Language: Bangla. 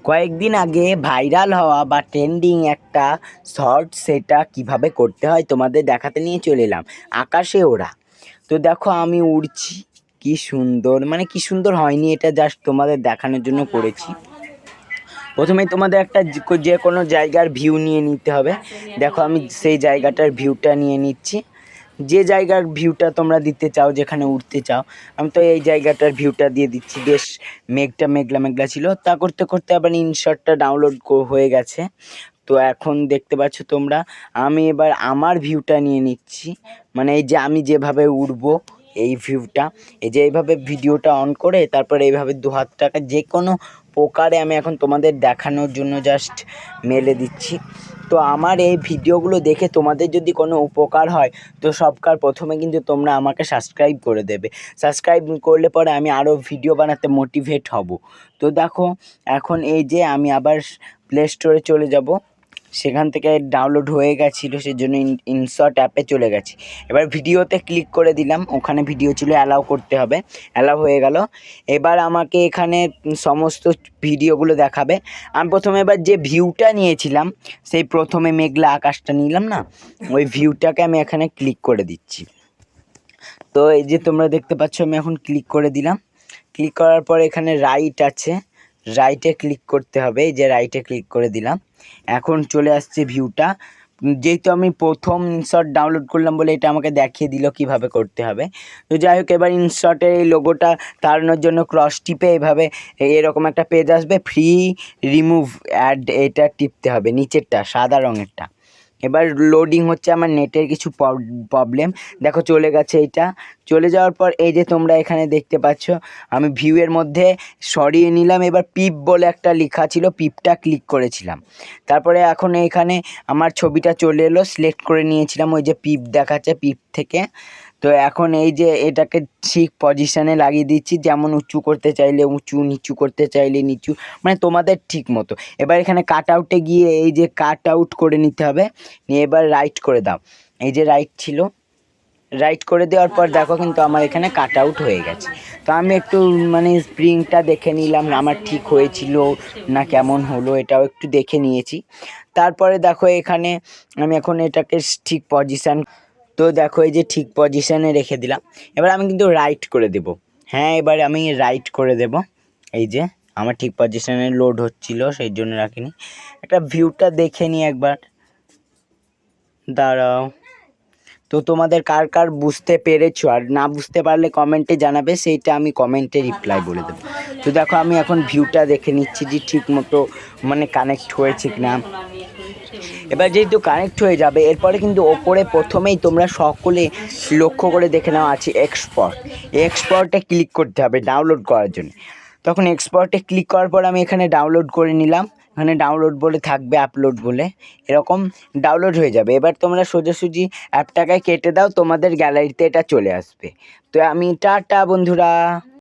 কয়েকদিন আগে ভাইরাল হওয়া বা ট্রেন্ডিং একটা শর্ট, সেটা কিভাবে করতে হয় তোমাদের দেখাতে নিয়ে চলে এলাম। আকাশে ওড়া। তো দেখো আমি উড়ছি, কি সুন্দর, মানে কি সুন্দর হয়নি, এটা জাস্ট তোমাদের দেখানোর জন্য করেছি। প্রথমে তোমাদের একটা যে কোনো জায়গার ভিউ নিয়ে নিতে হবে। দেখো আমি সেই জায়গাটার ভিউটা নিয়ে নিচ্ছি। যে জায়গার ভিউটা তোমরা দিতে চাও, যেখানে উঠতে চাও, আমি তো এই জায়গাটার ভিউটা দিয়ে দিচ্ছি। বেশ মেঘটা মেঘলা মেঘলা ছিল, তা করতে করতে আবার ইনশটটা ডাউনলোড হয়ে গেছে। তো এখন দেখতে পাচ্ছ তোমরা, আমি এবার আমার ভিউটা নিয়ে নিচ্ছি, মানে এই যে আমি যেভাবে উঠবো এই ভিউটা, এই যে এইভাবে ভিডিওটা অন করে তারপরে এইভাবে দু হাতটাকে যে কোনো প্রকারে আমি এখন তোমাদের দেখানোর জন্য জাস্ট মেলে দিচ্ছি। তো আমার এই ভিডিওগুলো দেখে তোমাদের যদি কোনো উপকার হয়, তো সবকার প্রথমে কিন্তু তোমরা আমাকে সাবস্ক্রাইব করে দেবে। সাবস্ক্রাইব করলে পরে আমি আরও ভিডিও বানাতে মোটিভেট হব। তো দেখো এখন এই যে আমি আবার প্লে স্টোরে চলে যাব, সেখান থেকে ডাউনলোড হয়ে গেছিলো, সেই জন্য ইনশট অ্যাপে চলে গেছি। এবার ভিডিওতে ক্লিক করে দিলাম, ওখানে ভিডিও ছিল, অ্যালাউ করতে হবে, অ্যালাউ হয়ে গেল। এবার আমাকে এখানে সমস্ত ভিডিওগুলো দেখাবে। আমি প্রথমে এবার যে ভিউটা নিয়েছিলাম, সেই প্রথমে মেঘলা আকাশটা নিলাম না, ওই ভিউটাকে আমি এখানে ক্লিক করে দিচ্ছি। তো এই যে তোমরা দেখতে পাচ্ছ, আমি এখন ক্লিক করে দিলাম। ক্লিক করার পর এখানে রাইট আছে, রাইটে ক্লিক করতে হবে। এই যে রাইটে ক্লিক করে দিলাম, এখন চলে আসছে ভিউটা। যেহেতু আমি প্রথম ইনশট ডাউনলোড করলাম বলে এটা আমাকে দেখিয়ে দিল কিভাবে করতে হবে। তো যাই হোক, এবার ইনশটের এই লোগোটা তাড়ানোর জন্য ক্রস টিপে এভাবে এরকম একটা পেজ আসবে, ফ্রি রিমুভ অ্যাড, এটা টিপতে হবে, নিচেরটা সাদা রঙেরটা। এবার লোডিং হচ্ছে, আমার নেটের কিছু প্রবলেম। দেখো চলে গেছে এইটা। চলে যাওয়ার পর এই যে তোমরা এখানে দেখতে পাচ্ছ, আমি ভিউয়ের মধ্যে সরিয়ে নিলাম। এবার পিপ বলে একটা লেখা ছিল, পিপটা ক্লিক করেছিলাম। তারপরে এখন এখানে আমার ছবিটা চলে এলো, সিলেক্ট করে নিয়েছিলাম, ওই যে পিপ দেখাচ্ছে, পিপ থেকে। তো এখন এই যে এটাকে ঠিক পজিশানে লাগিয়ে দিচ্ছি, যেমন উঁচু করতে চাইলে উঁচু, নিচু করতে চাইলে নিচু, মানে তোমাদের ঠিক মতো। এবার এখানে কাট আউটে গিয়ে এই যে কাট আউট করে নিতে হবে, নিয়ে এবার রাইট করে দাও। এই যে রাইট ছিল, রাইট করে দেওয়ার পর দেখো কিন্তু আমার এখানে কাট আউট হয়ে গেছে। তো আমি একটু মানে স্প্রিংটা দেখে নিলাম, আমার ঠিক হয়েছিল না কেমন হলো, এটাও একটু দেখে নিয়েছি। তারপরে দেখো এখানে আমি এখন এটাকে ঠিক পজিশান, তো দেখো এই যে ঠিক পজিশানে রেখে দিলাম। এবার আমি কিন্তু রাইট করে দেব। হ্যাঁ, এবার আমি রাইট করে দেব। এই যে আমার ঠিক পজিশানে লোড হচ্ছিল, সেই জন্য রাখিনি। একটা ভিউটা দেখে নিই একবার, দাঁড়াও। তো তোমাদের কার কার বুঝতে পেরেছো, আর না বুঝতে পারলে কমেন্টে জানাবে, সেইটা আমি কমেন্টে রিপ্লাই বলে দেবো। তো দেখো আমি এখন ভিউটা দেখে নিচ্ছি যে ঠিক মতো মানে কানেক্ট হয়েছে কিনা। এবার যেহেতু কানেক্ট হয়ে যাবে, এরপরে কিন্তু ওপরে প্রথমেই তোমরা সকলে লক্ষ্য করে দেখে নাও আছে এক্সপোর্ট। এক্সপোর্টে ক্লিক করতে হবে ডাউনলোড করার জন্য। তখন এক্সপোর্টে ক্লিক করার পর আমি এখানে ডাউনলোড করে নিলাম, এখানে ডাউনলোড বলে থাকবে, আপলোড বলে, এরকম ডাউনলোড হয়ে যাবে। এবার তোমরা সোজাসুজি অ্যাপটাকে কেটে দাও, তোমাদের গ্যালারিতে এটা চলে আসবে। তো আমি টাটা বন্ধুরা।